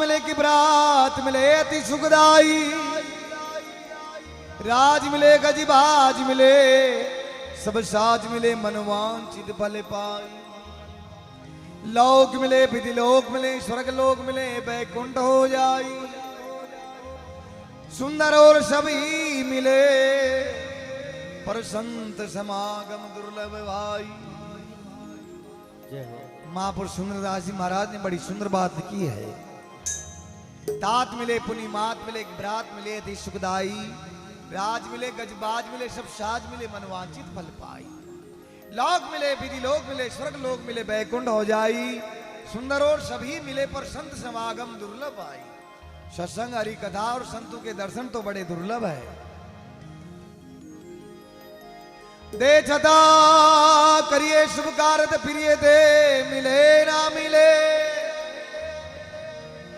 मिले कि बरात मिले अति सुखदाई, राज मिले गजबाज मिले सब साज मिले मनवांचित फल पाई। लोक मिले विधि लोक मिले स्वर्ग लोक मिले बैकुंठ हो जाई। सुंदर और सभी मिले पर संत समागम दुर्लभ भाई। महापुरुष सुंदरदास जी महाराज ने बड़ी सुंदर बात की है। तात मिले पुनि मात मिले बरात मिले अति सुखदाई, राज मिले गजबाज मिले सब साज मिले मनवांचित फल पाई। लोक मिले विधि लोक मिले स्वर्ग लोक मिले बैकुंठ हो जाई। सुंदर और सभी मिले पर संत समागम दुर्लभ आई। सत्संग हरि कथा और संतों के दर्शन तो बड़े दुर्लभ है। दे छता करिए शुभ कार्य प्रिय दे मिले ना मिले,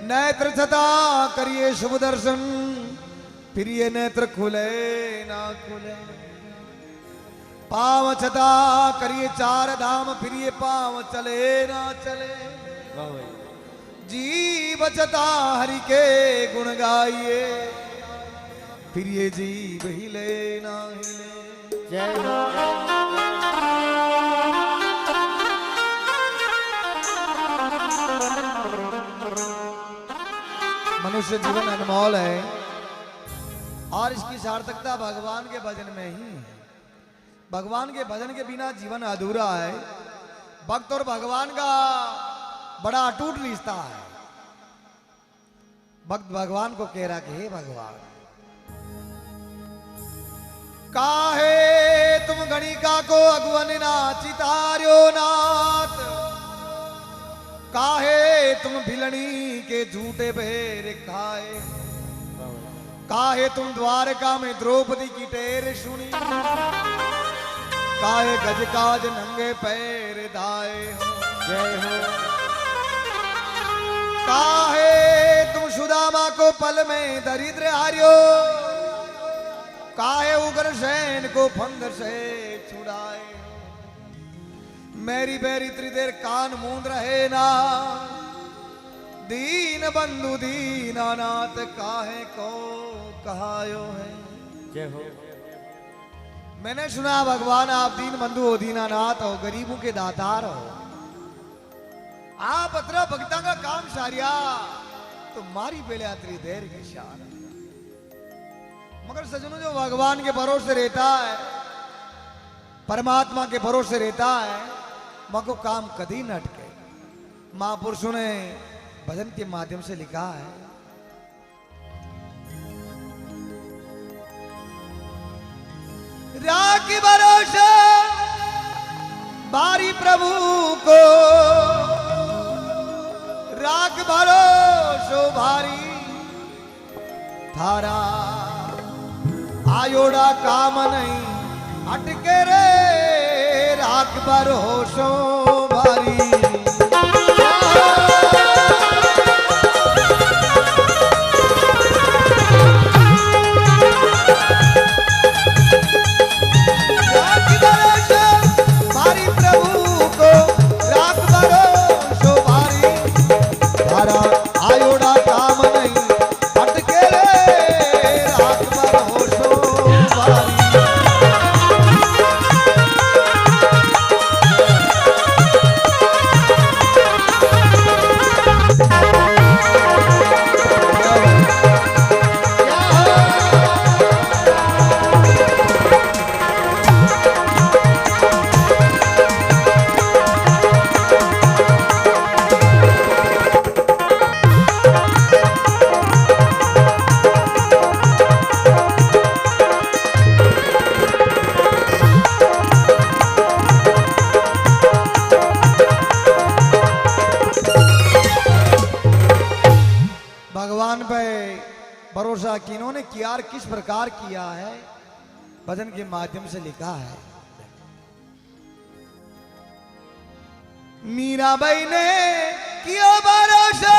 नेत्र छता करिए शुभ दर्शन प्रिय नेत्र खुले ना खुले। पांव छता करिए चार धाम प्रिय पांव चले ना चले। जीव छता हरि के गुण गाइए प्रिय जीव हिले ना हिले। जय मनुष्य जीवन अनमोल है और इसकी सार्थकता भगवान के भजन में ही है। भगवान के भजन के बिना जीवन अधूरा है। भक्त और भगवान का बड़ा अटूट रिश्ता है। भक्त भगवान को कह रहा कि हे भगवान, काहे तुम गणिका को अगुवन नाचितार्यो नाथ, काहे तुम भिलनी के झूठे भेर खाए, काहे तुम द्वारका में द्रौपदी की टेर सुनी, काहे गजकाज नंगे पैर धाए हो। जय हो। काहे तुम सुदामा को पल में दरिद्र हार्यो, काहे उग्रसेन को फंद से छुड़ाए। मेरी बैरी त्रिदेर कान मूंद रहे ना, दीन बंधु दीनानाथ काहे को कहायो है। जय हो। मैंने सुना भगवान आप दीन बंधु हो, दीनानाथ हो, गरीबों के दातार हो। आप अतरा भक्ता का काम सारिया तो मारी बेले अतरी देर के शान। मगर सजनों जो भगवान के भरोसे रहता है, परमात्मा के भरोसे रहता है, मको काम कभी न अटके। महापुरुषों ने भजन के माध्यम से लिखा है, राखी भरोसे बारी प्रभु को, राख भरोसो भारी थारा, आयोड़ा काम नहीं अटके रे, राख भरोसो भारी। भरोसा कि इन्होंने किया किस प्रकार किया है, भजन के माध्यम से लिखा है। मीराबाई ने किया भरोसा,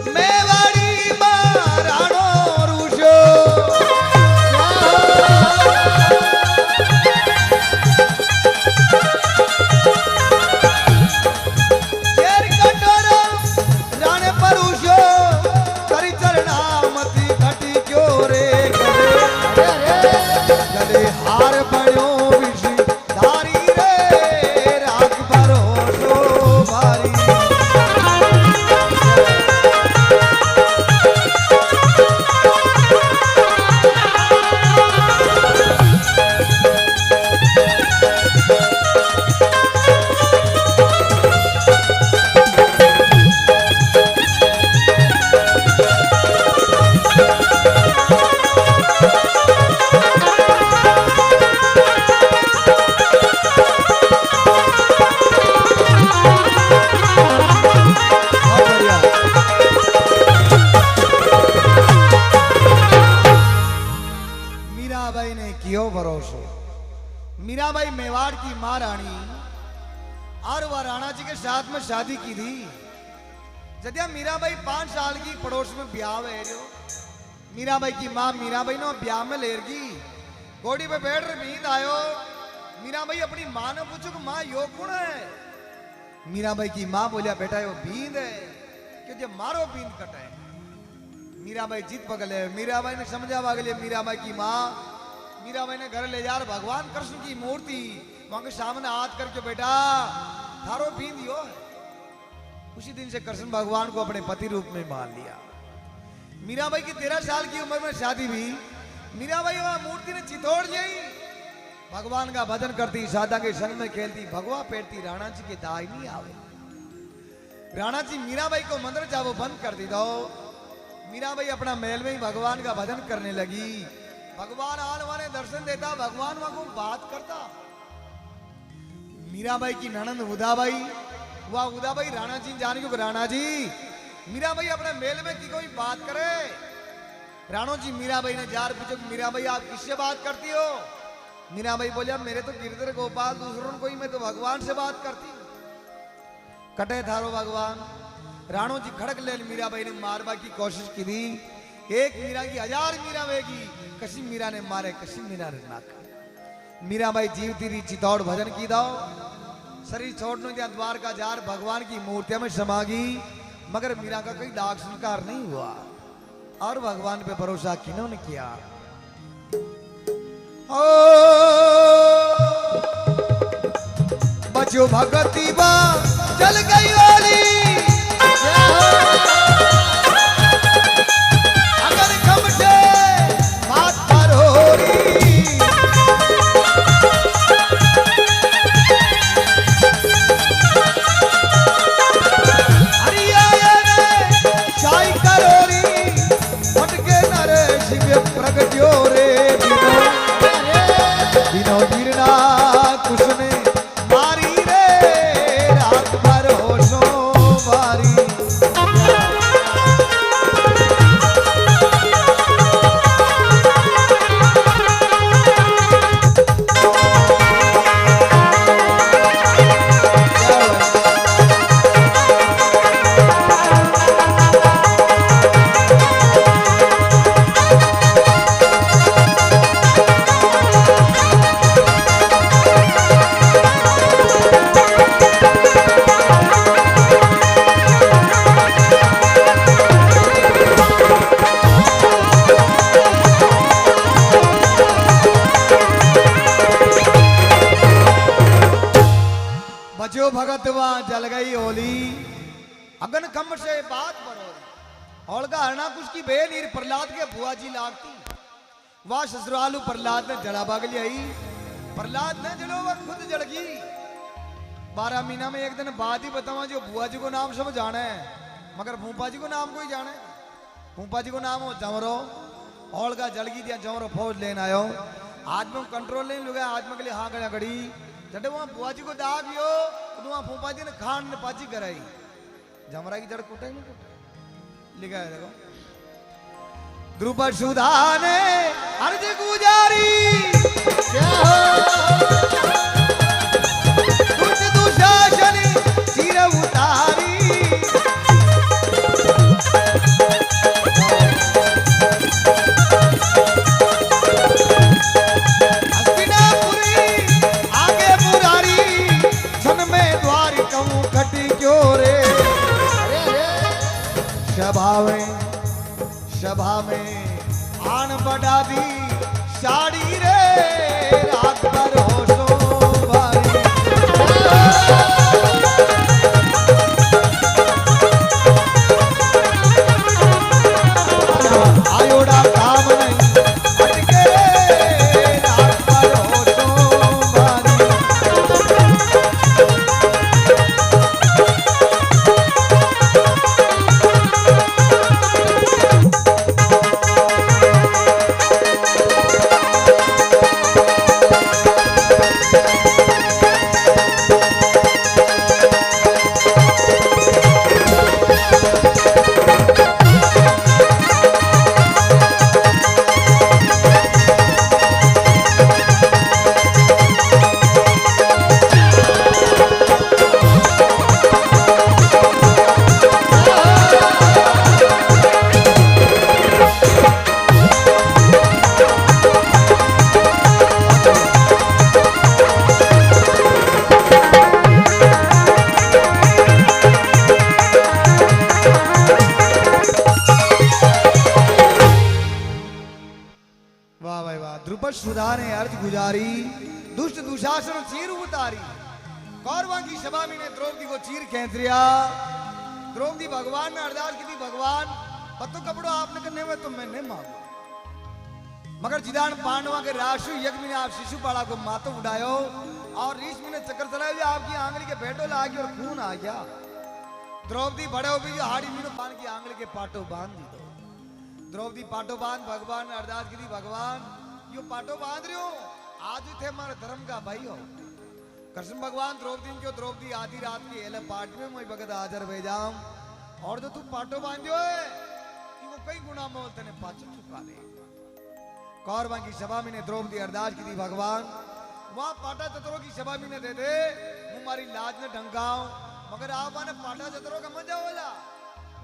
मेवाड़ी महाराणो रूशो, शेर कट मीराबाई मेवाड़ की महारानी और वह राणा जी के साथ में शादी की थी। जदिया मीराबाई 5 साल की पड़ोस में ब्याह है जो मीराबाई की माँ मीराबाई ने ब्याह में लेरगी घोड़ी पे बैठ रही नींद आयो। मीराबाई अपनी माँ ने पूछो कि माँ यो कौन है। मीराबाई की माँ बोलिया बेटा यो बींद है कि जब मारो बींद कटे। मीराबाई जीत पकड़े। मीराबाई ने समझा भागले। मीराबाई की माँ मीराबाई ने घर ले जा भगवान कृष्ण की मूर्ति वहां के सामने हाथ करके बेटा थारो बींद यो है। उसी दिन से कृष्ण भगवान को अपने पति रूप में मान लिया। मीराबाई की 13 साल की उम्र में शादी हुई। मीराबाई वहां मूर्ति ने चितौड़ गई। भगवान का भजन करती सादा के संग में खेलती भगवा पेटती राणा जी के दाई नहीं आवे। राणा जी मीराबाई को मंदिर जाओ बंद कर दी दो। मीराबाई अपना महल में ही भगवान का भजन करने लगी। भगवान आने वाले दर्शन देता भगवान वहां को बात करता। मीराबाई की ननंद उदाबाई वह उदाबाई राणा जी जान क्यों राणा जी मीराबाई अपने मेल में की कोई बात करे। राणो जी मीराबाई ने जार पूछो मीराबाई आप किससे बात करती हो। मीराबाई बोलिया मेरे तो गिरधर गोपाल दूसरों कोई मैं तो भगवान से बात करती। कटे थारो भगवान। राणो जी खड़क ले मीराबाई ने मारवा की कोशिश की थी। एक मीरा की 1000 मीरा वेगी। कसी मीरा ने मारे कसी मीरा ने ना करे। मीराबाई जीवती रही चितौड़ भजन की दो। शरीर छोड़ने दिया द्वार का जार भगवान की मूर्तियां में समागी मगर मीरा का कोई दाग संस्कार नहीं हुआ। और भगवान पे भरोसा किन्होंने किया। ओ बचो भगती बा चल गई वाली अगर खमटे बात पर हो रही। प्रगट्यो रे बिनो गिरना कुसने मारी रे रात भर होशो मारी। बचो भगत वहां जल गई होली अगन कम से बात बरो। औलगा हरना कुछ की बेनीर प्रहलाद के बुआ जी लागती। वह ससुरालू प्रहलाद ने जला भाग आई। प्रहलाद ने जलो वह खुद जल गई। 12 महीना में एक दिन बाद ही बतावा जो बुआ जी को नाम सब जाने मगर फूफा जी को नाम कोई जाने। फूफा जी को नाम हो जमरो। औलगा जल गई दिया जमरो फौज लेन आयो। आज में कंट्रोल नहीं लुगा आज में के लिए हाँ गड़ा गड़ी जब वहां बुआ जी को दाग यो तो वहां फूफा जी ने खान ने पाची कराई। जमरा की जड़ कुटे नहीं कुटे लिखा है देखो। द्रुपद सुधा ने अर्ज गुजारी क्या कुछ दुशासनी सिर उतारी। सभा में आन बढ़ा दी साड़ी रे रात भर होशो भारी। आयोड़ा काम नहीं अटके रात भर होशो भारी। वसुधा ने अर्ज गुजारी, दुष्ट दुशासन चीर उतारी। कौरवा की सभा में ने द्रौपदी को चीर खींच रिया। द्रौपदी भगवान ने अरदास की थी, भगवान पत्तो कपड़ो आपने करने में तो मैं नहीं मांगू, मगर जिदान पांडवा के राशु यज्ञ में आप शिशुपाला को मातो उड़ायो और रीछ में चक्कर चलाए, आपकी आंगली के भेटो लागी और खून आ गया। द्रौपदी बड़े हो भी हाड़ी मीनो पान की आंगली के पाटो बांध दी दो। द्रौपदी पाटो बांध भगवान ने अरदास की थी, भगवान यो पाटो बांध रहे हो, आज थे हमारे धर्म का भाई हो। कृष्ण भगवान द्रौपदी को, द्रौपदी आधी रात की एले पाट में मैं भगत हाजर भेजाऊं और जो तू पाटो बांधियो है वो कई गुना मोल तने पाचो चुका दे। कौरवा की सभा में ने द्रौपदी अरदास की थी, भगवान वहां पाटा चतुरों की सभा में ने दे दे, हमारी लाज ने ढंकाऊं, मगर आप ने पाटा चतुरों का मजा होला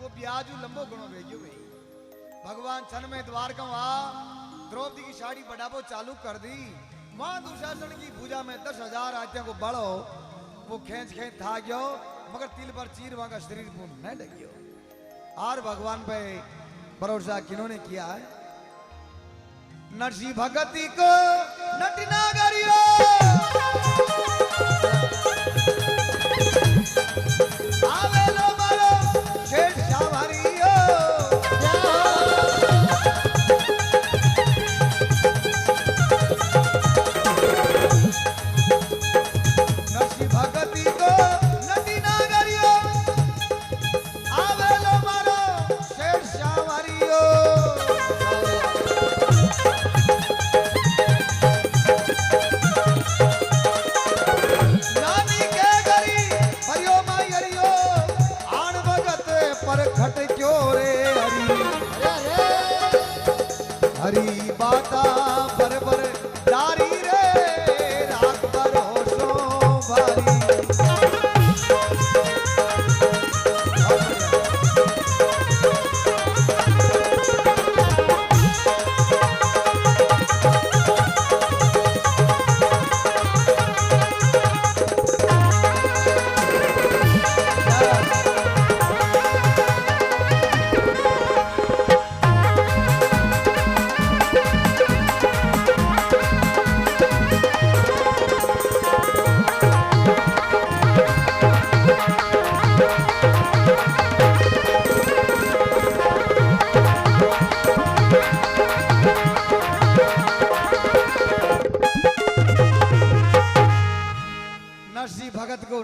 वो ब्याजू लंबो गुणो भेजो भाई। भगवान छन में द्वार का वहां द्रौपदी की साड़ी बढ़ाबो चालू कर दी। मां दुशासन की भुजा में 10,000 हाथियों को बड़ो वो खेच खेच था गयो, मगर तिल पर चीर वहां का शरीर पूर्ण न लगियो। और भगवान पे भरोसा किन्होंने किया है? नरसी भगती को नटना करियो, आवे लो मारो शेठ शावरियो। नरसी भगती को नटना करियो, आवे लो मारो शेठ शावरियो। खट क्यों रे हरी बाता बरबर जारी रे रात भरोसो भारी।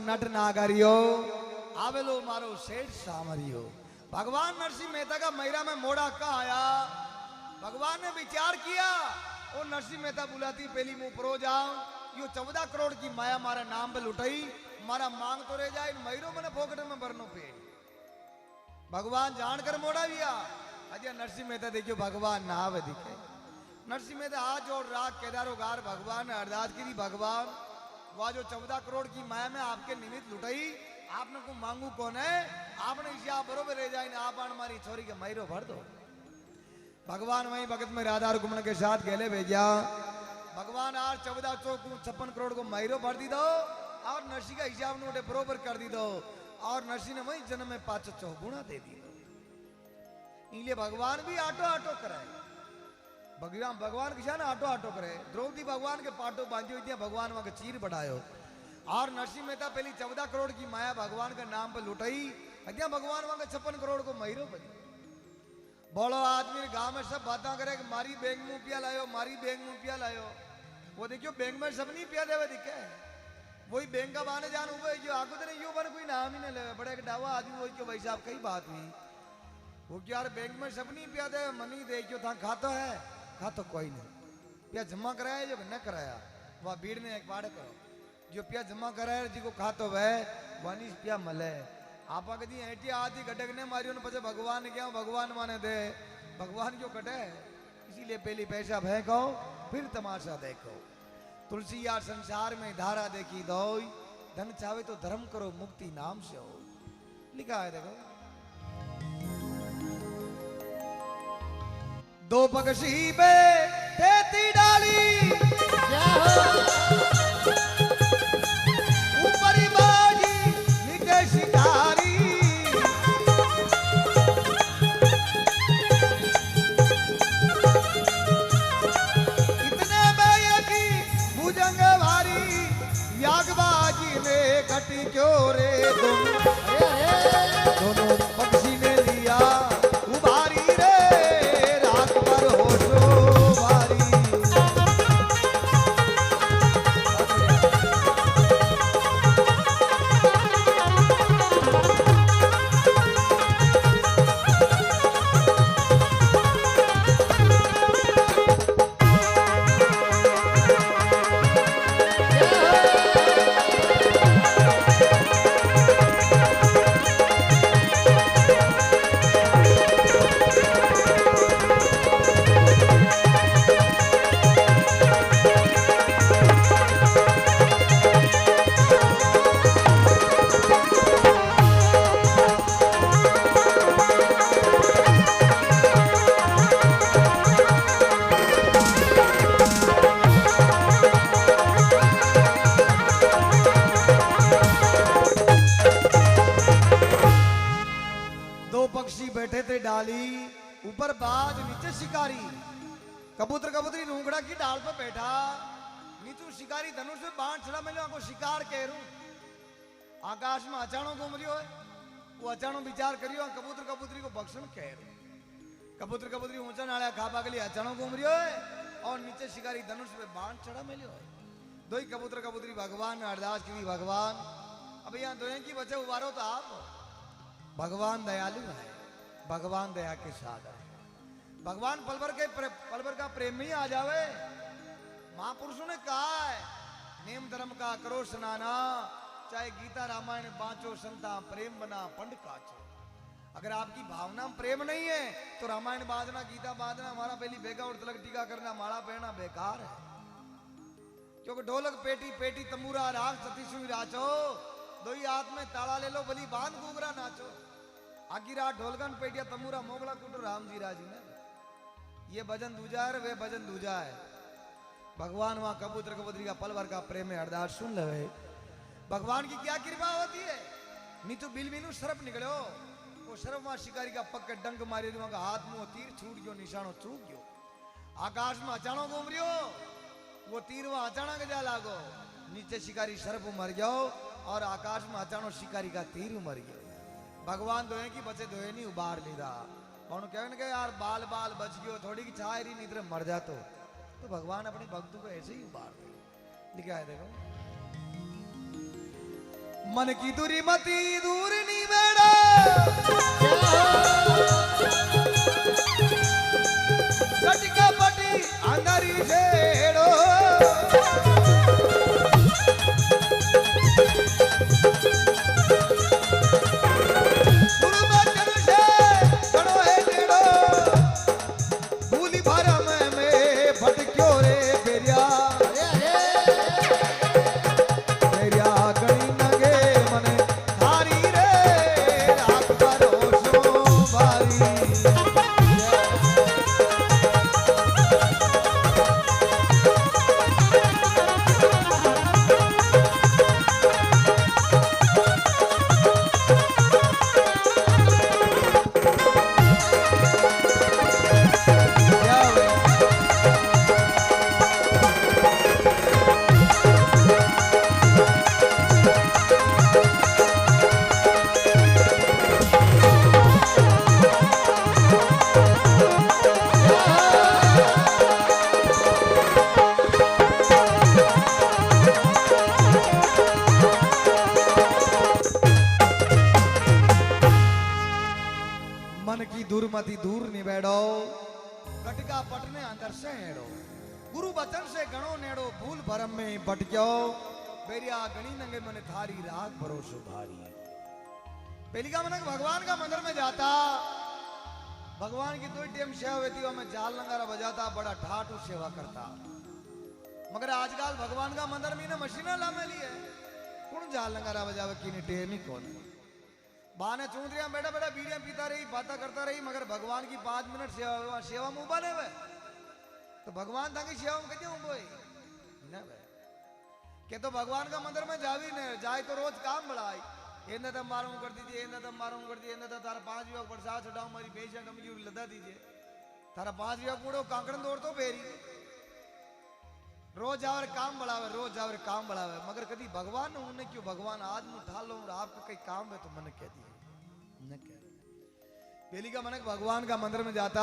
नट नागरियो आवेलो मारो सेठ सामरियो। भगवान नरसिंह मेहता का मैरा में मोड़ा का आया। भगवान ने विचार किया और नरसिंह मेहता बुलाती पहली मुंह परो जाओ, यो 14 करोड़ की माया मारा नाम पे लुटाई, मारा मांग तो रह जाए मैरो मैंने फोकट में भरनो पे। भगवान जानकर मोड़ा दिया। अजय नरसिंह मेहता देखियो भगवान नाव दिखे। नरसिंह मेहता हाथ जोड़ राग केदारो गार भगवान ने अरदास की थी, भगवान वह जो 14 करोड़ की माया में आपके निमित्त लुटाई, आपने को मांगू कौन है? आपने इसे आप बरोबर रह जाए, आप हमारी छोरी के मैरो भर दो। भगवान वही भगत में राधा रुक्मण के साथ गेले भेजा। भगवान आज 14 चौक 56 करोड़ को मैरो भर दी दो और नरसिंह का हिसाब नोटे बरोबर कर दी दो और नरसिंह ने वही जन्म में 5 चौगुना दे दी दो। इसलिए भगवान भी आटो आटो कराए। भगवान किसान आटो आटो करे। द्रौपदी भगवान के पाटो बांधियो इतना भगवान वहां के चीर बढ़ायो और नरसिंह मेहता पहली 14 करोड़ की माया भगवान के नाम पर लुटाई। अज्ञा भगवान वहां के 56 करोड़ को मैरो बनी। बोलो आदमी गांव में सब बातें करे कि मारी बैंक में पिया लायो, मारी बैंक में पिया लायो। वो देखियो बैंक में सब नहीं पिया देवे दिखे, वही बैंक का बाने जान हुए जो आगो तो यो बन कोई नाम ही नहीं ले बड़े डावा आदमी वही क्यों भाई साहब कई बात हुई। वो क्या यार बैंक में सब नहीं पिया दे मनी देखियो था खातो है, खा तो कोई नहीं पिया जमा कराया जो न कराया वह भीड़ ने एक बाड़े करो जो पिया जमा कराया जी को खा तो वह वानी पिया मले आप कदी ऐटी आदि घटक ने मारियो ने पचे भगवान क्या भगवान माने दे भगवान क्यों कटे। इसीलिए पहली पैसा फेंको फिर तमाशा देखो। तुलसी यार संसार में धारा देखी दो, धन चाहे तो धर्म करो मुक्ति नाम से हो। लिखा है देखो। दो पक्षी पे तेती डाली ऊपरी बाजी नीचे शिकारी। इतने दो पक्षी बैठे थे डाली, ऊपर बाज नीचे शिकारी। कबूतर कबूतरी रूंगड़ा की डाल पर बैठा, नीचू शिकारी धनुष में बाण छड़ा मिलो को शिकार कह रू। आकाश में अचानो घूम रही हो, वो अचानो विचार करियो कबूतर कबूतरी को भक्षण कह रू। कबूतर कबूतरी ऊंचा नाड़ा खापा के लिए अचानो घूम रही हो और नीचे शिकारी धनुष में बाण छड़ा मिलो है। दो ही कबूतर कबूतरी भगवान ने अरदास की, भगवान अब यहाँ दो की बचे उबारो तो आप। भगवान दयालु है, भगवान दया के साथ है। भगवान पलवर का प्रेम ही आ जावे। महापुरुषों ने कहा है नेम धर्म का करो स्नाना, चाहे गीता रामायण बाँचो संता प्रेम बना पंड काचो। अगर आपकी भावना में प्रेम नहीं है तो रामायण बाजना गीता बाजना हमारा पहली बेगा और तिलक टीका करना माला पहना बेकार है। क्योंकि ढोलक पेटी पेटी तंबूरा राग सती सुई राचो, दो ही हाथ में ताला ले लो भली बांध घूगरा नाचो। आखिर रात ढोलकन पेटिया तंबूरा मोगला कुटो राम जी राजी ने। ये भजन दूजा है, वे भजन दूजा है। भगवान वहां कबूतर कबूतरी का पलवर का प्रेम में अरदास सुन ले। भगवान की क्या कृपा होती है। नी तो बिल बिनु सरप निकलो, वो सरप वहां शिकारी का पक के डंक मारे, का हाथ मुंह तीर छूट गयो, निशानो चूक गयो। आकाश में अचानो घूम रही हो, वो तीर वहां अचानक जा लागो, नीचे शिकारी सरप मर गयो और आकाश में अचानो शिकारी का तीर मर गयो। भगवान दोहे की बचे दोहे नहीं उबार लीधा। कौन कहने के यार बाल बाल बच गयो, थोड़ी की छाए रही नींद मर जातो। तो भगवान अपने भक्तों को ऐसे ही उबारते। लिखा है देखो, मन की दूरी मती दूर नहीं बेड़ा, चटका पटी अंदरी छेड़ो, मती दूर निबेड़ो, कटका पटने अंदर से हेड़ो, गुरु बचन से गणो नेड़ो, भूल भरम में भटक्यो, बेरिया गणी नंगे मन थारी राग भरोसो भारी। पहली का मन भगवान का मंदिर में जाता, भगवान की दो टेम सेवा होती, मैं जाल नंगारा बजाता, बड़ा ठाठू सेवा करता। मगर आजकल भगवान का मंदिर में ना मशीना लामे ली है, कौन जाल नंगारा बजावे की टेम ही कौन। बाने चूंदरियां बैठा बैठा बीड़ियां पीता रही, बातें करता रही, मगर भगवान की 5 मिनट सेवा मुंह बने हुए तो भगवान ताकि सेवा में कहीं उम्बोई न वे के तो भगवान का मंदिर में जावी न जाए तो रोज काम बढ़ाई। एंदा तम मारूं कर दीजिए, एंदा तम मारूं कर दीजिए, एंदा तारा 5 विभाग प्रसाद छटाऊं, मेरी बेचा कमजोर लदा दीजिए, तारा 5 विभाग पूड़ो कांकड़न दौड़ तो फेरी। रोज जावर काम बढ़ावे, रोज जावर काम बढ़ावे, मगर कभी भगवान ने उन्हें क्यों भगवान आज में उठा लो आपका कई काम है तो मन कह दिए न कह। पहली का मन भगवान का मंदिर में जाता,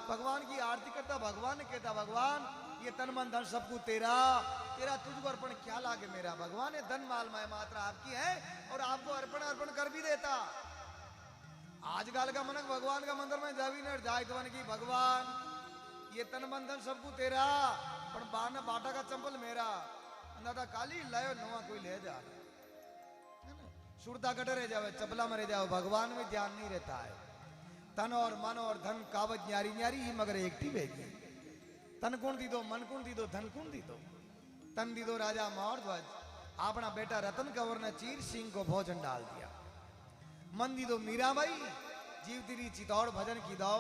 भगवान की आरती करता, भगवान ने कहता भगवान ये तन मन धन सब कुछ तेरा, तेरा तुझको अर्पण क्या लागे मेरा। भगवान ये धन माल माया मात्रा आपकी है और आपको अर्पण अर्पण कर भी देता। आजकल का मन भगवान का मंदिर में जावी न जाए तो मन की भगवान ये तन बंधन सब कुछ तेरा, पर बाना बाटा का चंपल मेरा, अंदाजा काली लायो नवा कोई ले जा, सुरता कटे रह जावे, चपला में रह जाओ, भगवान में ध्यान नहीं रहता है। तन और मन और धन कावत न्यारी न्यारी ही मगर एकटी बेगी। तन कौन दी दो, मन कौन दी दो, धन कौन दी दो। तन दी दो राजा मोर ध्वज, अपना बेटा रतन कंवर ने चीर सिंह को भोजन डाल दिया। मन दी दो मीराबाई, जीव तेरी चितौड़ भजन की दो,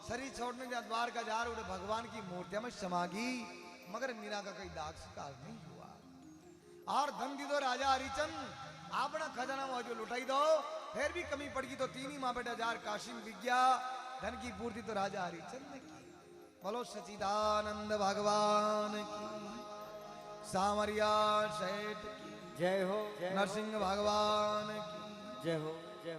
शरीर छोड़ने जा द्वार का जार उड़े भगवान की मूर्तियां में समागी, मगर मीरा का कोई दाग शिकार नहीं हुआ। और धन दी दो राजा हरिचंद, अपना खजाना मौजूद लुटाई दो, फिर भी कमी पड़गी तो 3 ही माँ बेटा 1000 काशी में विज्ञा, धन की पूर्ति तो राजा हरिचंद्र की। बोलो सचिदानंद भगवान की, सामरिया सेठ की जय हो, नरसिंह भगवान की जय हो।